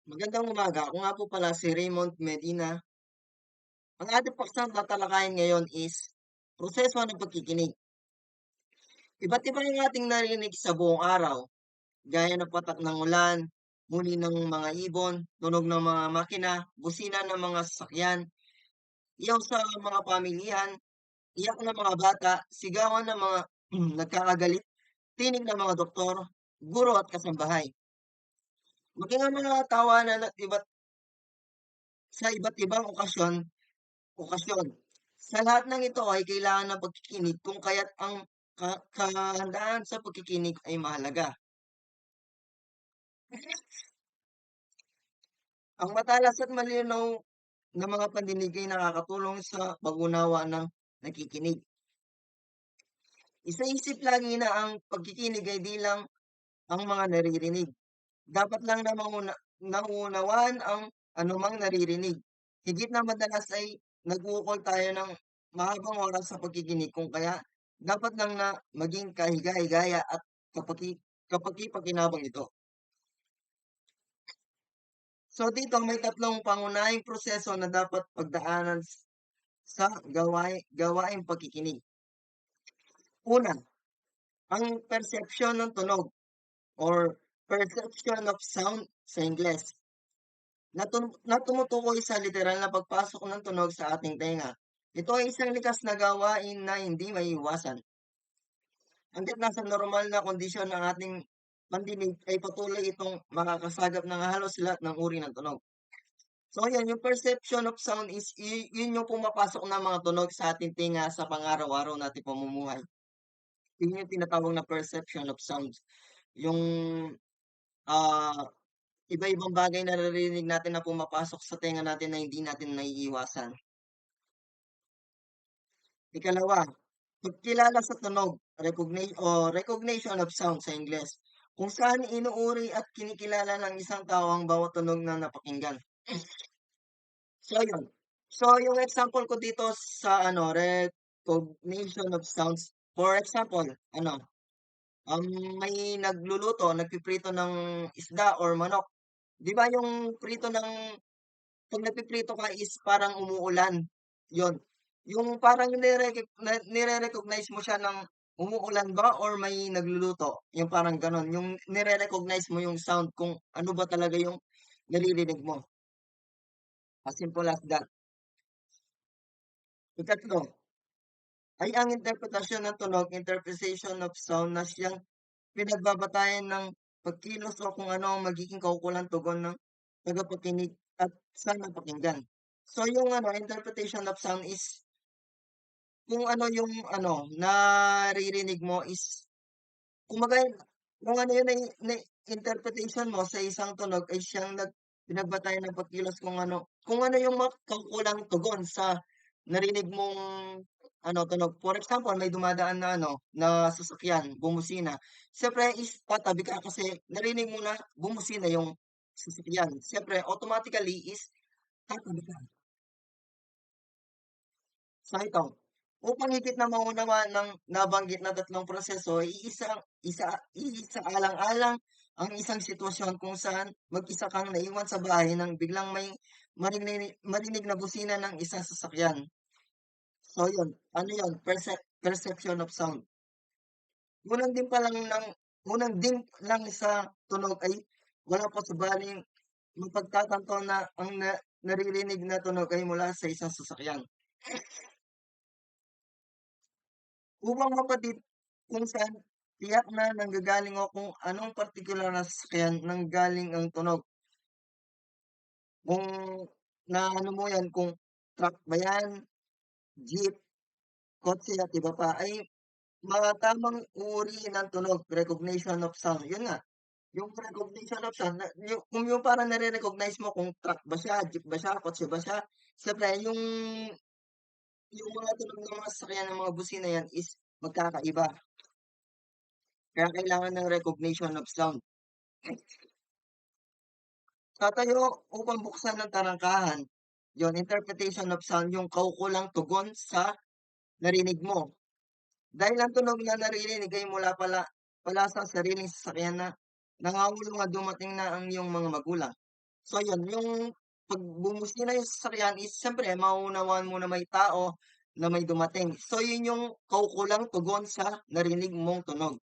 Magandang umaga. Ako nga po pala si Raymond Medina. Ang ating paksang tatalakayin ngayon is proseso ng pagkikinig. Iba't iba yung ating narinig sa buong araw, gaya ng patak ng ulan, muli ng mga ibon, tunog ng mga makina, busina ng mga sasakyan, iyaw sa mga pamilihan, iyak ng mga bata, sigawan ng mga nagkakagalit, tinig ng mga doktor, guro at kasambahay. Maging ang mga tawanan at sa iba't ibang okasyon. Sa lahat ng ito ay kailangan ng pagkikinig kung kaya't ang kahandaan sa pagkikinig ay mahalaga. Ang matalas at malinaw na mga pandinig ay nakakatulong sa pag-unawa ng nakikinig. Isaisip lagi na ang pagkikinig ay di lang ang mga naririnig. Dapat lang na naunawaan ang anumang naririnig. Higit na madalas ay nag-uukol tayo ng mahabang oras sa pagkikinig kung kaya dapat lang na maging kahiga-higaya at kapaki-pakinabang ito. So dito may tatlong pangunahing proseso na dapat pagdaanan sa gawaing pagkikinig. Una, ang perception ng tunog or perception of sound sa Ingles na tumutukoy sa literal na pagpasok ng tunog sa ating tenga. Ito ay isang likas na gawain na hindi maiiwasan. Hangga't nasa normal na kondisyon ng ating pandinig ay patuloy itong makakasagap ng halos lahat ng uri ng tunog. So yan, yung perception of sound is yun yung pumapasok na mga tunog sa ating tinga sa pang-araw-araw nating pamumuhay. Yun yung tinatawag na perception of sounds. Yung ah, iba-ibang bagay na naririnig natin na pumapasok sa tenga natin na hindi natin naiiwasan. Ikalawa, pagkilala sa tunog, recognition of sound sa Ingles, kung saan inuuri at kinikilala ng isang tao ang bawat tunog na napakinggan. So yun. So yung example ko dito sa recognition of sounds, for example, ano, um, may nagpiprito ng isda or manok. 'Di ba yung prito ng 'pag nagpiprito ka is parang umuulan, 'yun. Yung parang nire-recognize mo siya ng umuulan ba or may nagluluto, yung parang gano'n. Yung nire-recognize mo yung sound kung ano ba talaga yung naririnig mo, as simple as that. Ikatlo, ay ang interpretasyon ng tunog, interpretation of sound na siyang pinagbabatayan ng pagkilos o kung ano ang magiging kaukulang tugon ng tagapakinig at sa napakinggan. So yung interpretation of sound is kung ano yung naririnig mo is kumbaga kung ano yun na interpretation mo sa isang tunog ay siyang pinagbatayan ng pagkilos kung ano yung kaukulang tugon sa narinig mong tunog. For example, may dumadaan na na sasakyan, bumusina. Siyempre is tatabi ka kasi narinig mo na bumusina yung sasakyan. Siyempre automatically is tatabi ka. So ito, upang higit na maunawaan ng nabanggit na tatlong proseso, iisa-alang-alang ang isang sitwasyon kung saan mag-isa kang naiwan sa bahay nang biglang may marinig na busina ng isang sasakyan. So yun, ano yun, perception of sound. Unang din pa lang ng unang din lang sa tunog ay wala pa sabaling mapagtatanto na ang naririnig na tunog ay mula sa isang sasakyan. Upang mapatid kung saan tiyak na nanggagaling o kung anong partikular na sasakyan nanggaling ang tunog. Kung naano mo yan, kung truck ba yan, jeep, kotse at iba pa, ay tamang uri ng tunog, recognition of sound. Yun nga, yung recognition of sound, kung yung parang nare-recognize mo kung truck ba siya, jeep ba siya, kotse ba siya, siyempre yung mga tunog ng mga sasakyan ng mga busina yan is magkakaiba. Kaya kailangan ng recognition of sound. Tatayo upang buksan ng tarangkahan. Yon, interpretation of sound, yung kaukulang tugon sa narinig mo. Dahil ang tunog na naririnig ay pala sa sariling sasakyan na nangangahulugan dumating na ang iyong mga magulang. So yun, yung 'pag bumusina yung sasakyan is siyempre mauunawaan mo na may tao na may dumating. So yun yung kaukulang tugon sa narinig mong tunog.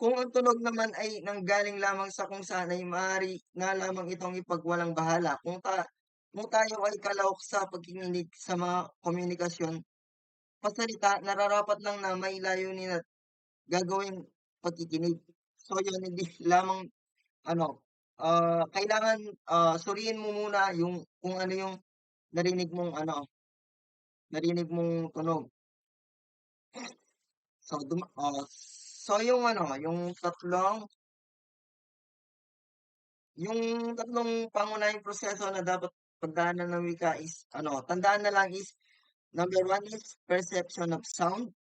Kung ang tunog naman ay nanggaling lamang sa kung saan ay maaari na lamang itong ipagwalang-bahala kung tayo ay kalahok sa pakikinig sa mga komunikasyon, pasalita, nararapat lang na may layunin at gagawing pakikinig. So yun, hindi lamang ano, kailangan, suriin mo muna yung kung ano yung narinig mong narinig mong tunog. So so yung tatlong pangunahing proseso na dapat pagdaanan ng wika is tandaan na lang is number one is perception of sound,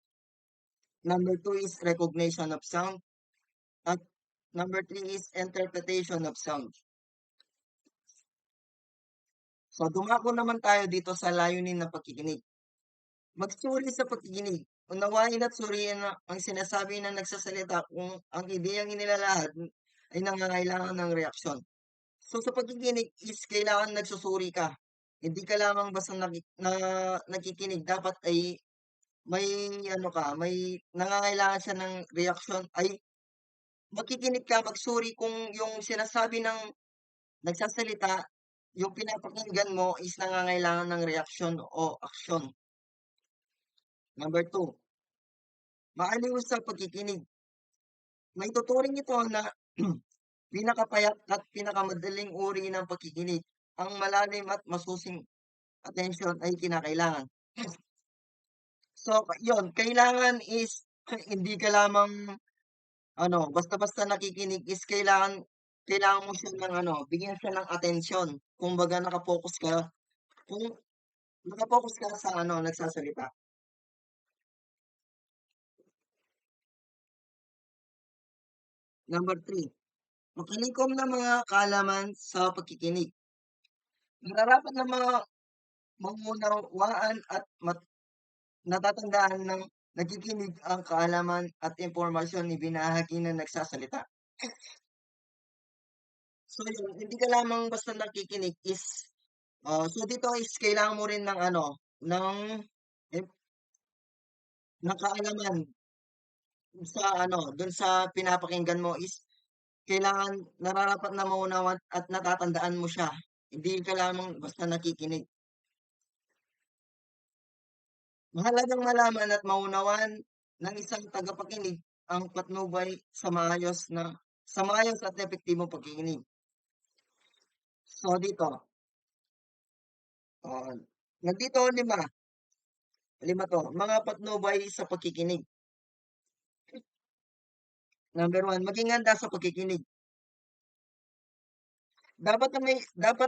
number two is recognition of sound, at number three is interpretation of sound. So dumako naman tayo dito sa layunin ng pakikinig. Magsuri sa pakikinig. Unawain at suriin ang sinasabi ng nagsasalita kung ang ideyang inilalahad ay nangangailangan ng reaksyon. So sa pakikinig is kailangan nagsusuri ka. Hindi ka lamang basta nakikinig, dapat ay may may nangangailangan siya ng reaksyon, ay makikinig ka, magsuri kung yung sinasabi ng nagsasalita, yung pinapakinggan mo is nangangailangan ng reaksyon o aksyon. Number two, maaliw sa pakikinig. Maituturing ito na pinakapayat at pinakamadaling uri ng pakikinig. Ang malalim at masusing atensyon ay kinakailangan. So, yun, kailangan is hindi ka lamang basta-basta nakikinig, is kailangan mo siya ng bigyan siya ng atensyon. Kumbaga kung naka-focus ka sa nagsasalita. Number three, makalikom ng mga kaalaman sa pakikinig. Nararapat na mga maunawaan at natatandaan ng nakikinig ang kaalaman at impormasyon ibinahagi ng nagsasalita. So yun, hindi ka lamang basta nakikinig is so dito is kailangan mo rin ng ng eh, ng kaalaman dun sa pinapakinggan mo is kailangan nararapat na maunawan at natatandaan mo siya. Hindi ka lamang basta nakikinig. Mahalagang malaman at maunawaan ng isang tagapakinig ang patnubay sa maayos at epektibong pakikinig. So dito, ah, nandito lima 'to, mga patnubay sa pakikinig. Number one, maging handa sa pakikinig. Dapat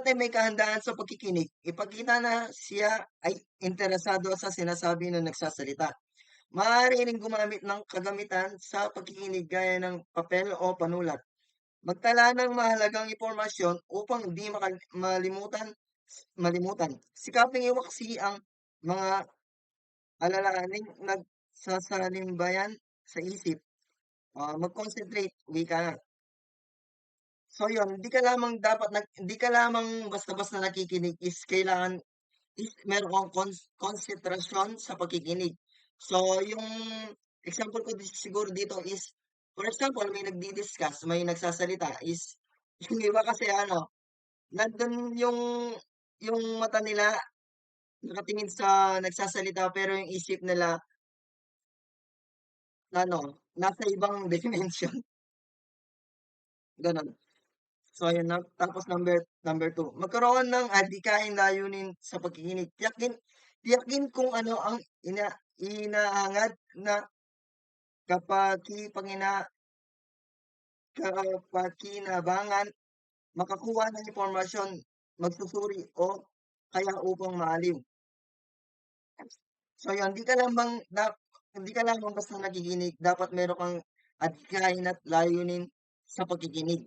ay may kahandaan sa pakikinig. Ipakita na siya ay interesado sa sinasabi ng nagsasalita. Maaari ring gumamit ng kagamitan sa pakikinig gaya ng papel o panulat. Magtala ng mahalagang impormasyon upang di malimutan. Sikaping iwaksi ang mga alalahaning nagsasalimbayan sa isip. Mag-concentrate, wika nga. So yun, hindi ka lamang basta-basta nakikinig, is kailangan is meron kang konsentrasyon sa pakikinig. So yung example ko siguro dito is, for example, may nagdi-discuss, may nagsasalita is yung iba kasi nandun yung mata nila nakatingin sa nagsasalita pero yung isip nila nasa ibang dimension, gano'n. So ayun na, tapos number two, magkaroon ng adhikaing layunin sa pakikinig. Tiyakin kung ano ang inahangad na kapakipangina kapakinabangan, makakuha ng impormasyon, magsusuri o kaya upang maaliw. So yun, hindi ka lamang basta nakikinig, dapat meron kang adhikain at layunin sa pakikinig.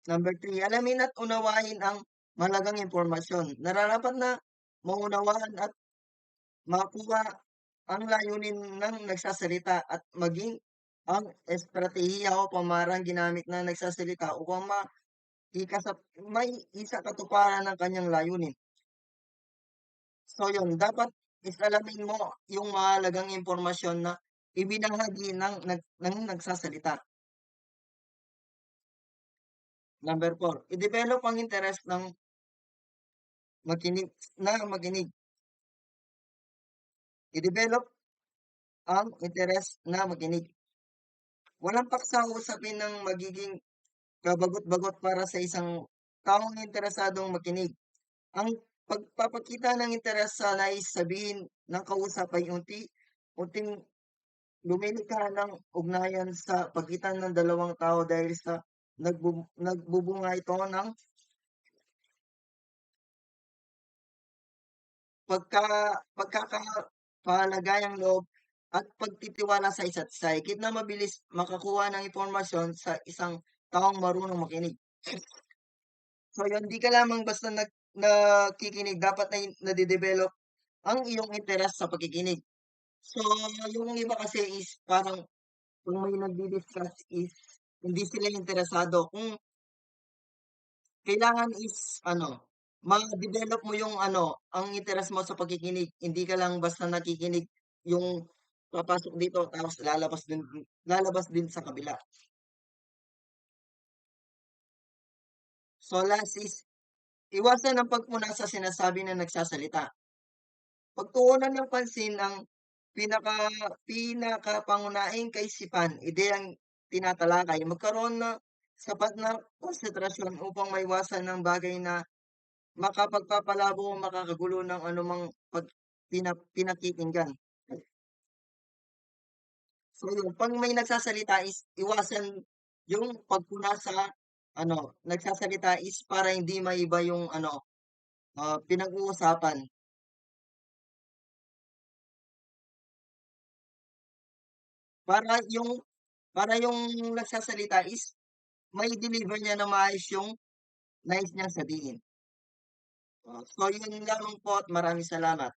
Number three, alamin at unawain ang mahalagang impormasyon. Nararapat na maunawaan at makuha ang layunin ng nagsasalita at maging ang estratehiya o pamarang ginamit ng nagsasalita upang may isa katuparan ng kanyang layunin. So yun, dapat isalamin mo yung mahalagang impormasyon na ibinahagi ng nagsasalita. Number 4, i-develop ang interes ng makinig makinig. I-develop ang interes na makinig. Walang paksa o usapin ng magiging kabagot-bagot para sa isang taong interesadong makinig. Ang pagpapakita ng interes sa nais sabihin ng kausap ay unting lumilikha ng ugnayan sa pagitan ng dalawang tao dahil sa nagbubunga ito ng pagka pagkakapalagayang loob at pagtitiwala sa isa't isa, higit na mabilis makakuha ng impormasyon sa isang taong marunong makinig. So yun, di ka lamang basta nakikinig, dapat na nade-develop ang iyong interes sa pakikinig. So, yung iba kasi is parang kung may nagdi-discuss is hindi sila interesado. Kung kailangan is ano, ma-develop mo yung ano, ang interes mo sa pakikinig. Hindi ka lang basta nakikinig yung papasok dito tapos lalabas din sa kabila. So last is iwasan ang pagpuna sa sinasabi ng nagsasalita. Pagtuunan ng pansin ang pinaka pinakapangunahing kaisipan, ideyang tinatalakay. Magkaroon ng sapat na konsentrasyon upang maiwasan ng bagay na makapagpapalabo o makakagulo ng anumang pinakikinggan. So yun, 'pag may nagsasalita is iwasan yung pagpuna sa ano, nagsasalita is para hindi maiba yung ano, pinag-uusapan. Para yung para yung nagsasalita is mai-deliver niya ng maayos yung nais niyang sabihin. So yun lamang po at maraming salamat.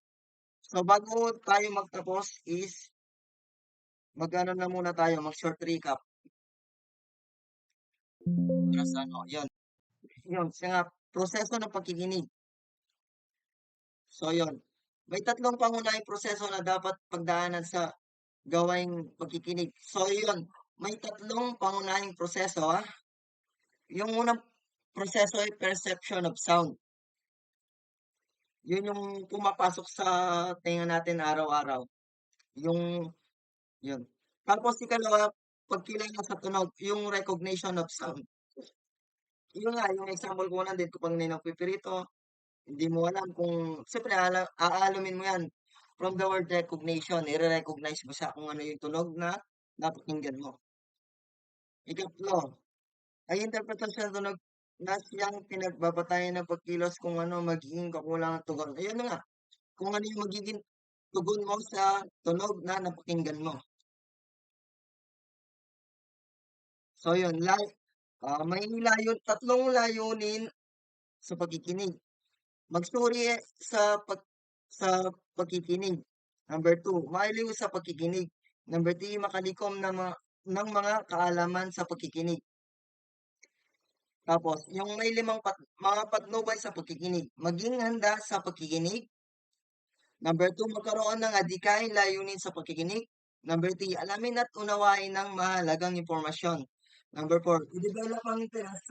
So bago tayo magtapos is mag-ano na muna tayo, mag-short recap para sa ano, yun. Yun, sa nga, proseso ng pakikinig. So yun, may tatlong pangunahing proseso na dapat pagdaanan sa gawaing pagkikinig. So yun, may tatlong pangunahing proseso, ah. Yung unang proseso ay perception of sound. Yun yung pumapasok sa tenga natin araw-araw. Yung yun. Tapos ikalawa, pagkilala sa tunog, yung recognition of sound. Yun nga, yung example ko din kapag may nagpipirito, hindi mo alam kung siyempre aalamin mo yan from the word recognition, ire-recognize mo siya kung ano yung tunog na napakinggan mo. Ikatlo, ay interpretasyon ng tunog na siyang pinagbabatayan ng pagkilos kung ano magiging kakulangan ng tugon. Ayun na nga, kung ano yung magiging tugon mo sa tunog na napakinggan mo. So yun, may tatlong layunin sa pagkikinig. Magsuri sa pagkikinig. Number 2, maaliw sa pagkikinig. Number 3, makalikom ng mga kaalaman sa pagkikinig. Tapos, yung may mga patnubay sa pagkikinig. Maging handa sa pagkikinig. Number 2, magkaroon ng adhikain layunin sa pagkikinig. Number 3, alamin at unawain ng mahalagang impormasyon. Number 4, i-develop ang interes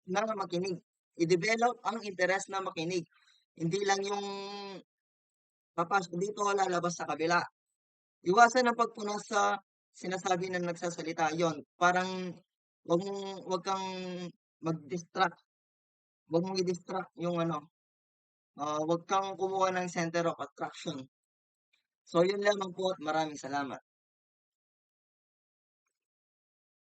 na makinig. I-develop ang interes na makinig. Hindi lang yung papasok dito, lalabas sa kabila. Iwasan ang pagpuna sa sinasabi ng nagsasalita. Yon, parang wag kang mag-distract. Wag mong i-distract yung ano, wag kang kumuha ng center of attraction. So, yun lamang po at maraming salamat.